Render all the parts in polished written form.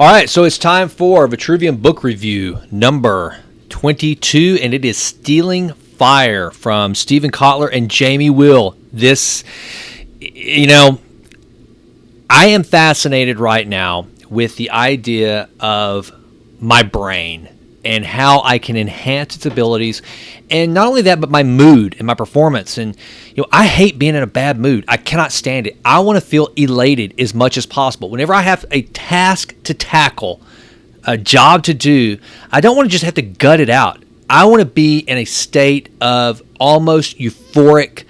All right, so it's time for Vitruvian book review number 22, and it is Stealing Fire from Stephen Kotler and Jamie Wheal. This, I am fascinated right now with the idea of my brain and how I can enhance its abilities, and not only that, but my mood and my performance. And I hate being in a bad mood. I cannot stand it. I want to feel elated as much as possible. Whenever I have a task to tackle, a job to do, I don't want to just have to gut it out. I want to be in a state of almost euphoric.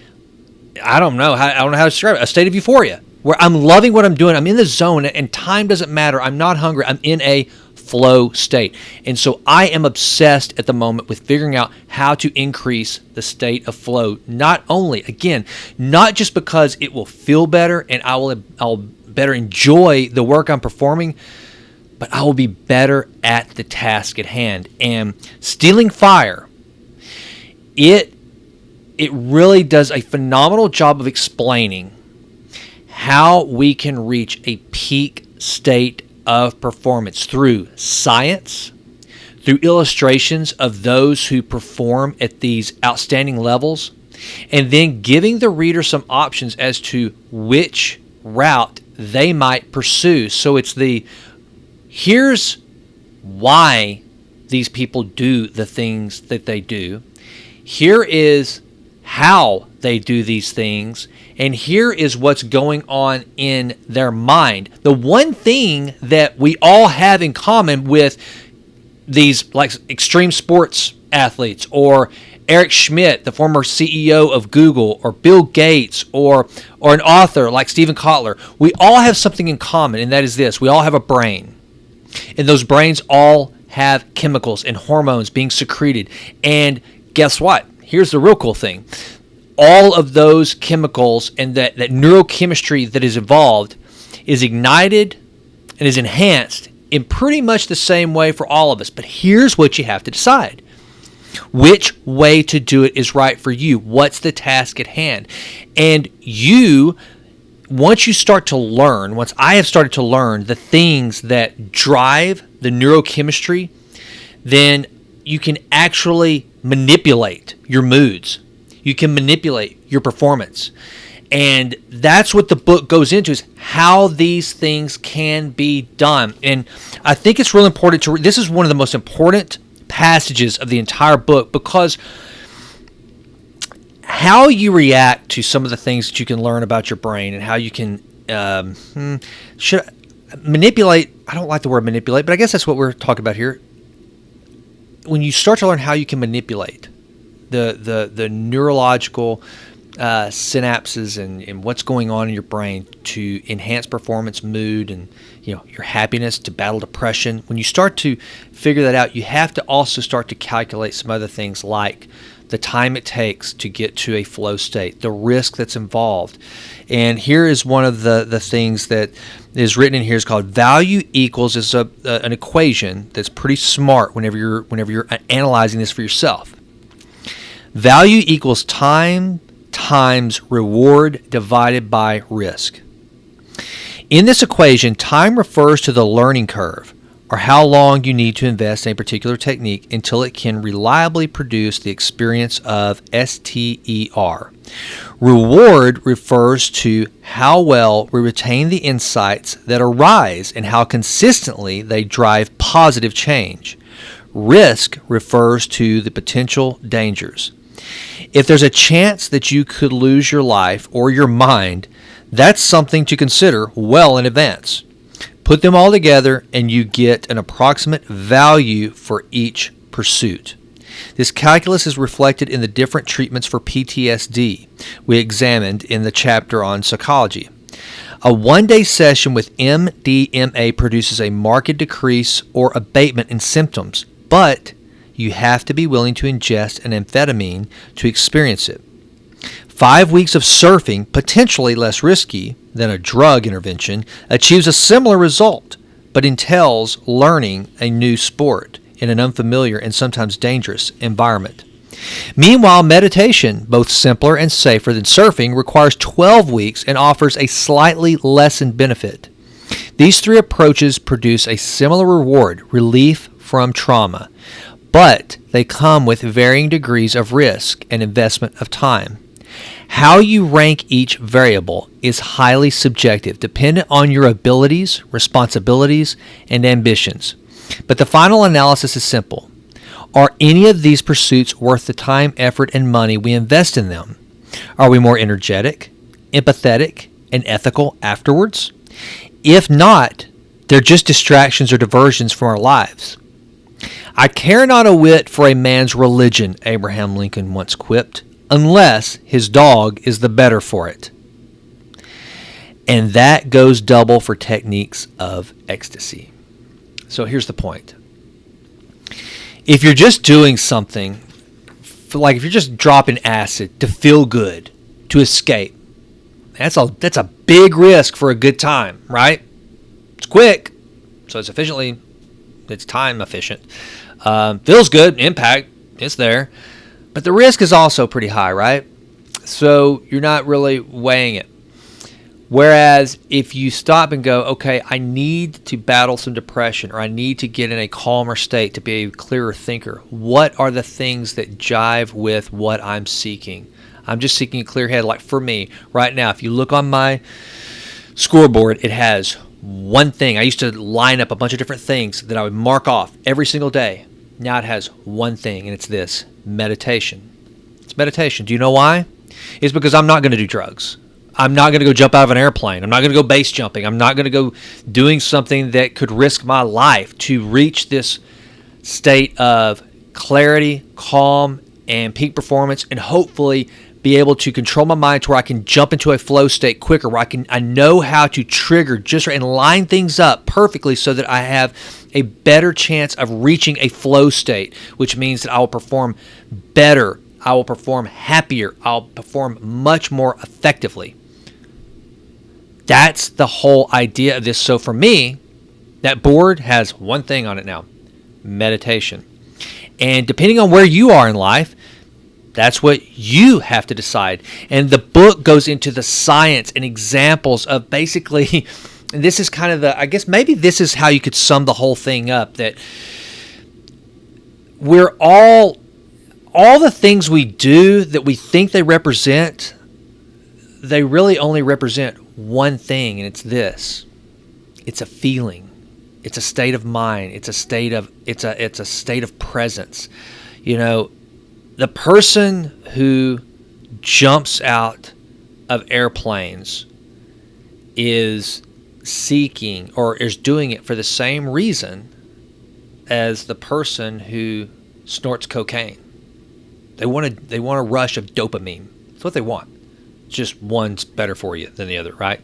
I don't know how to describe it. A state of euphoria where I'm loving what I'm doing. I'm in the zone, and time doesn't matter. I'm not hungry. I'm in a flow state. And so I am obsessed at the moment with figuring out how to increase the state of flow. Not just because it will feel better and I'll better enjoy the work I'm performing, but I will be better at the task at hand. And Stealing Fire, it really does a phenomenal job of explaining how we can reach a peak state of performance through science, through illustrations of those who perform at these outstanding levels, and then giving the reader some options as to which route they might pursue. So it's here's why these people do the things that they do. Here is how they do these things, and here is what's going on in their mind. The one thing that we all have in common with these like extreme sports athletes, or Eric Schmidt, the former CEO of Google, or Bill Gates, or an author like Stephen Kotler, we all have something in common, and that is this: we all have a brain, and those brains all have chemicals and hormones being secreted. And guess what? Here's the real cool thing. All of those chemicals and that neurochemistry that is involved is ignited and is enhanced in pretty much the same way for all of us. But here's what you have to decide. Which way to do it is right for you? What's the task at hand? And once I have started to learn the things that drive the neurochemistry, then you can actually manipulate your moods. You can manipulate your performance. And that's what the book goes into, is how these things can be done. And I think it's really important to read. This is one of the most important passages of the entire book, because how you react to some of the things that you can learn about your brain and how you can manipulate. I don't like the word manipulate, but I guess that's what we're talking about here. When you start to learn how you can manipulate the neurological synapses and what's going on in your brain to enhance performance, mood, and your happiness, to battle depression, when you start to figure that out, you have to also start to calculate some other things, like the time it takes to get to a flow state, the risk that's involved. And here is one of the things that is written in here. Is called value equals. Is an equation that's pretty smart whenever you're analyzing this for yourself. Value equals time times reward divided by risk. In this equation, time refers to the learning curve, or how long you need to invest in a particular technique until it can reliably produce the experience of STER. Reward refers to how well we retain the insights that arise and how consistently they drive positive change. Risk refers to the potential dangers. If there's a chance that you could lose your life or your mind, that's something to consider well in advance. Put them all together and you get an approximate value for each pursuit. This calculus is reflected in the different treatments for PTSD we examined in the chapter on psychology. A one-day session with MDMA produces a marked decrease or abatement in symptoms, but you have to be willing to ingest an amphetamine to experience it. 5 weeks of surfing, potentially less risky than a drug intervention, achieves a similar result, but entails learning a new sport in an unfamiliar and sometimes dangerous environment. Meanwhile, meditation, both simpler and safer than surfing, requires 12 weeks and offers a slightly lessened benefit. These three approaches produce a similar reward, relief from trauma, but they come with varying degrees of risk and investment of time. How you rank each variable is highly subjective, dependent on your abilities, responsibilities, and ambitions. But the final analysis is simple. Are any of these pursuits worth the time, effort, and money we invest in them? Are we more energetic, empathetic, and ethical afterwards? If not, they're just distractions or diversions from our lives. I care not a whit for a man's religion, Abraham Lincoln once quipped, unless his dog is the better for it. And that goes double for techniques of ecstasy. So here's the point. If you're just doing something, like if you're just dropping acid to feel good, to escape, that's a big risk for a good time, right? It's quick, so it's time efficient. Feels good, impact, it's there. But the risk is also pretty high, right? So you're not really weighing it. Whereas if you stop and go, okay, I need to battle some depression, or I need to get in a calmer state to be a clearer thinker. What are the things that jive with what I'm seeking? I'm just seeking a clear head. Like for me, right now, if you look on my scoreboard, it has one thing. I used to line up a bunch of different things that I would mark off every single day. Now it has one thing, and it's this: meditation. It's meditation. Do you know why? It's because I'm not going to do drugs. I'm not going to go jump out of an airplane. I'm not going to go base jumping. I'm not going to go doing something that could risk my life to reach this state of clarity, calm, and peak performance, and hopefully be able to control my mind to where I can jump into a flow state quicker, where I know how to trigger just right and line things up perfectly so that I have a better chance of reaching a flow state, which means that I will perform better, I will perform happier, I'll perform much more effectively. That's the whole idea of this. So for me, that board has one thing on it now: meditation. And depending on where you are in life, that's what you have to decide. And the book goes into the science and examples of basically, and this is kind of I guess maybe this is how you could sum the whole thing up, that we're all the things we do that we think they represent, they really only represent one thing, and it's this. It's a feeling. It's a state of mind. It's a state of presence. You know, the person who jumps out of airplanes is seeking or is doing it for the same reason as the person who snorts cocaine. They want a rush of dopamine. That's what they want. Just one's better for you than the other, right?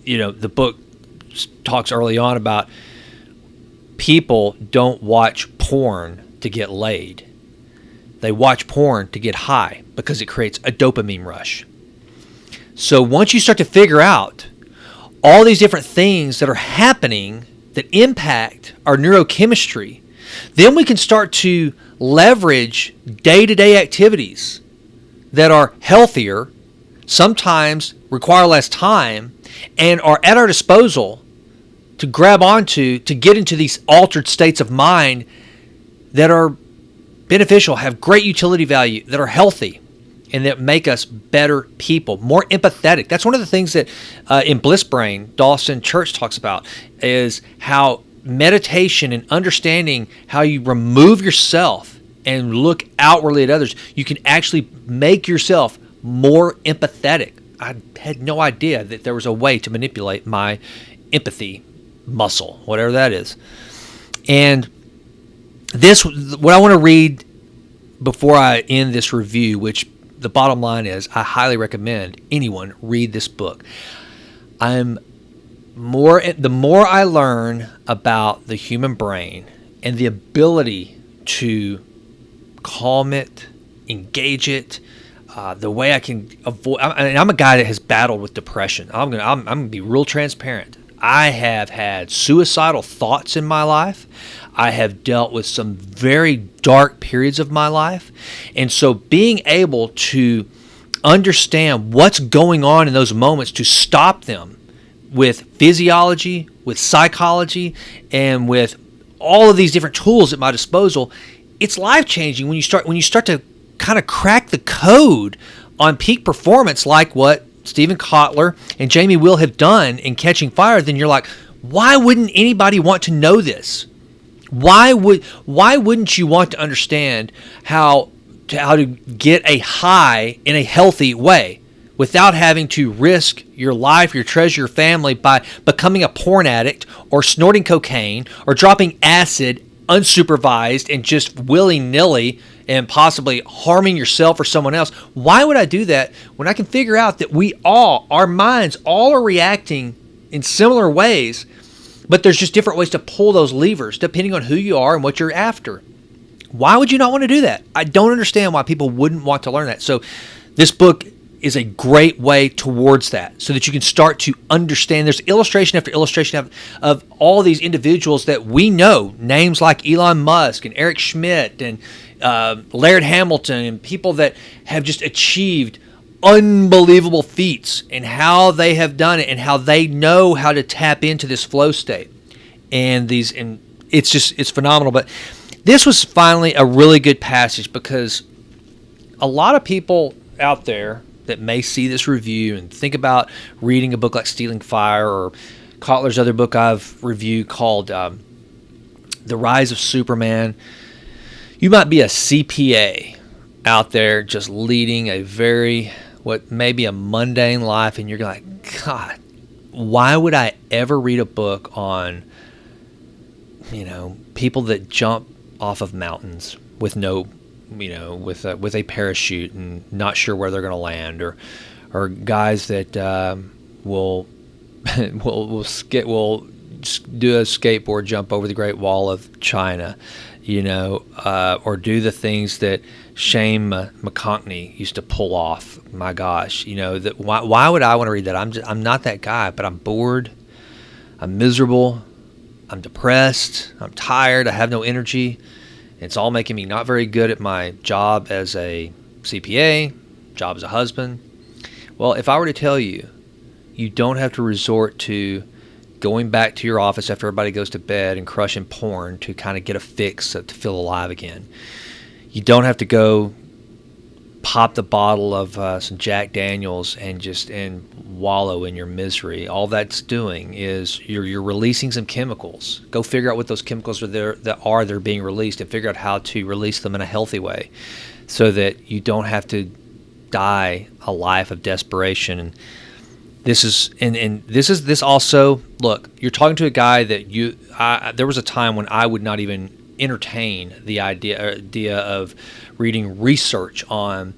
You know, the book talks early on about people don't watch porn to get laid. They watch porn to get high because it creates a dopamine rush. So once you start to figure out all these different things that are happening that impact our neurochemistry, then we can start to leverage day-to-day activities that are healthier, sometimes require less time, and are at our disposal to grab onto to get into these altered states of mind that are beneficial, have great utility value, that are healthy, and that make us better people, more empathetic. That's one of the things that in Bliss Brain, Dawson Church talks about, is how meditation and understanding how you remove yourself and look outwardly at others, you can actually make yourself more empathetic. I had no idea that there was a way to manipulate my empathy muscle, whatever that is. And this, what I want to read before I end this review, which the bottom line is I highly recommend anyone read this book. The more I learn about the human brain and the ability to calm it, engage it, the way I can avoid. I'm a guy that has battled with depression. I'm gonna be real transparent. I have had suicidal thoughts in my life. I have dealt with some very dark periods of my life, and so being able to understand what's going on in those moments, to stop them, with physiology, with psychology, and with all of these different tools at my disposal, it's life-changing when you start to kind of crack the code on peak performance, like what Stephen Kotler and Jamie Wheal have done in Catching Fire. Then you're like, why wouldn't anybody want to know this? Why wouldn't you want to understand how to get a high in a healthy way without having to risk your life, your treasure, your family by becoming a porn addict or snorting cocaine or dropping acid unsupervised and just willy-nilly and possibly harming yourself or someone else? Why would I do that when I can figure out that our minds all are reacting in similar ways, but there's just different ways to pull those levers depending on who you are and what you're after? Why would you not want to do that? I don't understand why people wouldn't want to learn that. So this book is a great way towards that, so that you can start to understand. There's illustration after illustration of all these individuals that we know, names like Elon Musk and Eric Schmidt and Laird Hamilton, and people that have just achieved unbelievable feats, and how they have done it and how they know how to tap into this flow state. And it's phenomenal. But this was finally a really good passage, because a lot of people out there that may see this review and think about reading a book like Stealing Fire, or Kotler's other book I've reviewed called The Rise of Superman. You might be a CPA out there just leading what may be a mundane life, and you're like, God, why would I ever read a book on, people that jump off of mountains with with a parachute and not sure where they're going to land, or guys that will do a skateboard jump over the Great Wall of China, or do the things that Shane McConkney used to pull off. My gosh, why would I want to read that? I'm not that guy, but I'm bored, I'm miserable, I'm depressed, I'm tired, I have no energy. It's all making me not very good at my job as a CPA, job as a husband. Well, if I were to tell you, you don't have to resort to going back to your office after everybody goes to bed and crushing porn to kind of get a fix to feel alive again. You don't have to go pop the bottle of some Jack Daniels and wallow in your misery. All that's doing is you're releasing some chemicals. Go figure out what those chemicals are that are being released, and figure out how to release them in a healthy way, so that you don't have to die a life of desperation. And this also, look, you're talking to a guy that there was a time when I would not even entertain the idea of reading research on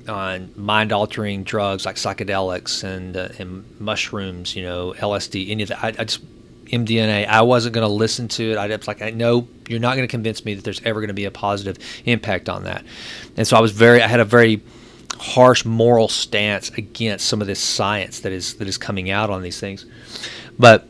mind-altering drugs like psychedelics and mushrooms, LSD, any of that. I just MDMA. I wasn't going to listen to it. I was like, no, you're not going to convince me that there's ever going to be a positive impact on that. And so I had a very harsh moral stance against some of this science that is coming out on these things. But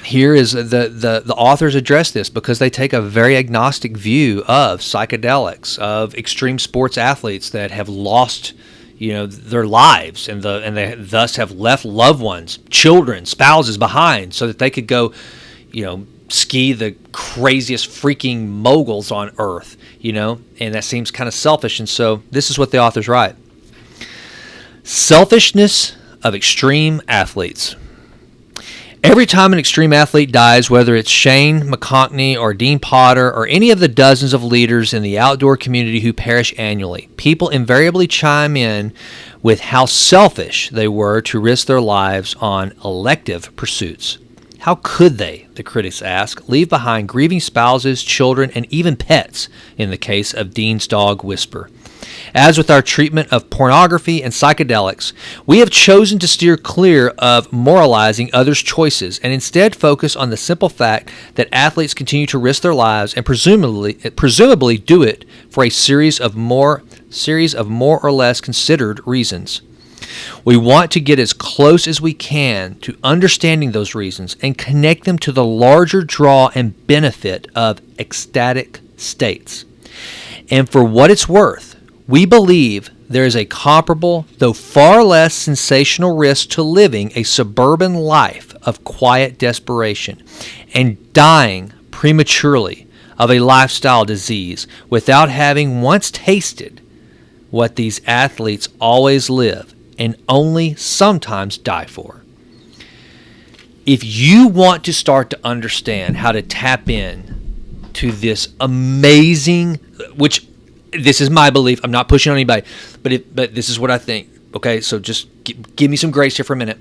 here is the authors address this because they take a very agnostic view of psychedelics, of extreme sports athletes that have lost, their lives, and they thus have left loved ones, children, spouses behind, so that they could go, ski the craziest freaking moguls on earth, and that seems kind of selfish. And so this is what the authors write: selfishness of extreme athletes. Every time an extreme athlete dies, whether it's Shane McConkey or Dean Potter or any of the dozens of leaders in the outdoor community who perish annually, people invariably chime in with how selfish they were to risk their lives on elective pursuits. How could they, the critics ask, leave behind grieving spouses, children, and even pets in the case of Dean's dog Whisper? As with our treatment of pornography and psychedelics, we have chosen to steer clear of moralizing others' choices and instead focus on the simple fact that athletes continue to risk their lives and presumably do it for a series of more or less considered reasons. We want to get as close as we can to understanding those reasons and connect them to the larger draw and benefit of ecstatic states. And for what it's worth, we believe there is a comparable, though far less sensational risk to living a suburban life of quiet desperation and dying prematurely of a lifestyle disease without having once tasted what these athletes always live and only sometimes die for. If you want to start to understand how to tap in to this amazing, which this is my belief, I'm not pushing on anybody, but this is what I think. Okay, so just give me some grace here for a minute.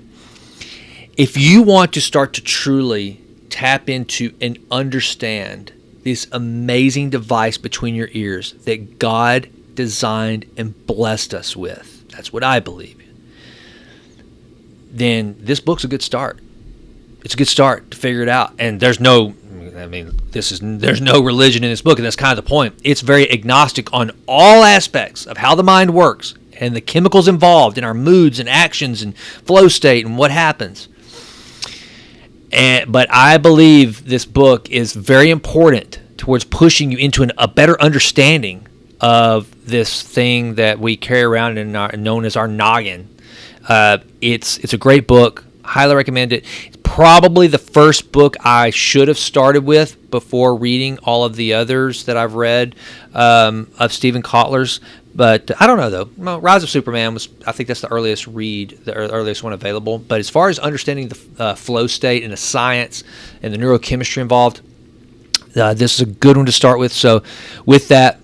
If you want to start to truly tap into and understand this amazing device between your ears that God designed and blessed us with, that's what I believe, then this book's a good start. It's a good start to figure it out. And there's no religion in this book, and that's kind of the point. It's very agnostic on all aspects of how the mind works and the chemicals involved in our moods and actions and flow state and what happens. But I believe this book is very important towards pushing you into a better understanding of this thing that we carry around known as our noggin. It's a great book. Highly recommend it. It's probably the first book I should have started with before reading all of the others that I've read of Stephen Kotler's. But I don't know, though. Well, Rise of Superman I think that's the earliest one available. But as far as understanding the flow state and the science and the neurochemistry involved, this is a good one to start with. So with that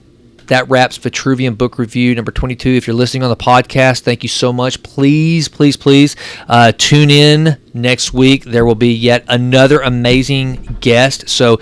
wraps Vitruvian Book Review number 22. If you're listening on the podcast, thank you so much. Please tune in next week. There will be yet another amazing guest. So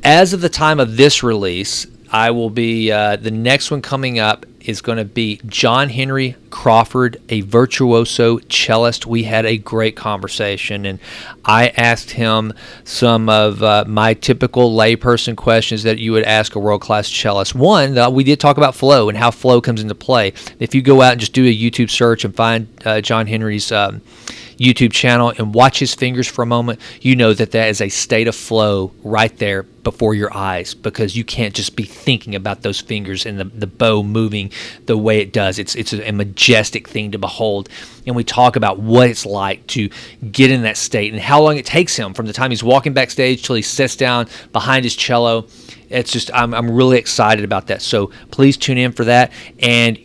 as of the time of this release, I will be the next one coming up is going to be John Henry Crawford, a virtuoso cellist. We had a great conversation, and I asked him some of my typical layperson questions that you would ask a world-class cellist. One, we did talk about flow and how flow comes into play. If you go out and just do a YouTube search and find John Henry's YouTube channel and watch his fingers for a moment, you know that is a state of flow right there before your eyes, because you can't just be thinking about those fingers and the bow moving the way it does. It's a majestic thing to behold. And we talk about what it's like to get in that state and how long it takes him from the time he's walking backstage till he sits down behind his cello. It's just, I'm really excited about that. So please tune in for that. And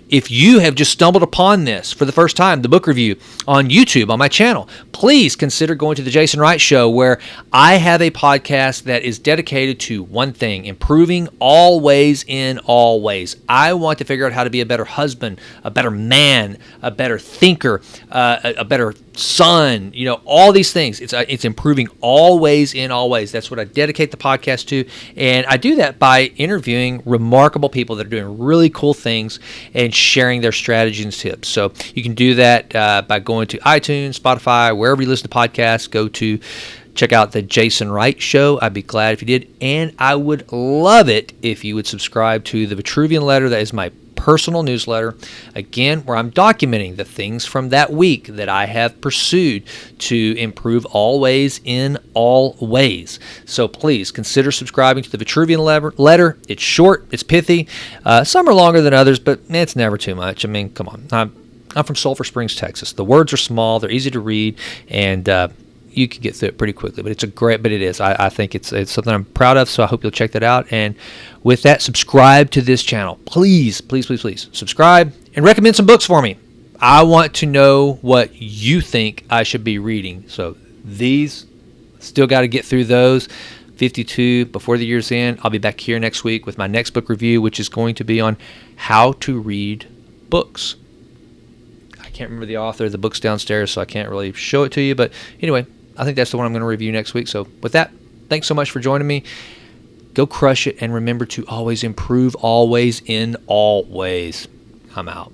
if you have just stumbled upon this for the first time, the book review on YouTube, on my channel, please consider going to the Jason Wright Show, where I have a podcast that is dedicated to one thing: improving always in all ways. I want to figure out how to be a better husband, a better man, a better thinker, a better son, all these things. It's improving always in all ways. That's what I dedicate the podcast to. And I do that by interviewing remarkable people that are doing really cool things and sharing their strategies and tips. So you can do that by going to iTunes, Spotify, wherever you listen to podcasts. Go to check out the Jason Wright Show. I'd be glad if you did. And I would love it if you would subscribe to the Vitruvian Letter. That is my personal newsletter, again, where I'm documenting the things from that week that I have pursued to improve always in all ways. So please consider subscribing to the Vitruvian Letter. It's short, it's pithy. Some are longer than others, but it's never too much. I mean, come on. I'm from Sulphur Springs, Texas. The words are small, they're easy to read, and you can get through it pretty quickly. But it is. I think it's something I'm proud of, so I hope you'll check that out. And with that, subscribe to this channel. Please subscribe and recommend some books for me. I want to know what you think I should be reading. So these, still got to get through those. 52 before the year's end. I'll be back here next week with my next book review, which is going to be on how to read books. I can't remember the author. The book's downstairs, so I can't really show it to you. But anyway, I think that's the one I'm going to review next week. So with that, thanks so much for joining me. Go crush it, and remember to always improve always in all ways. I'm out.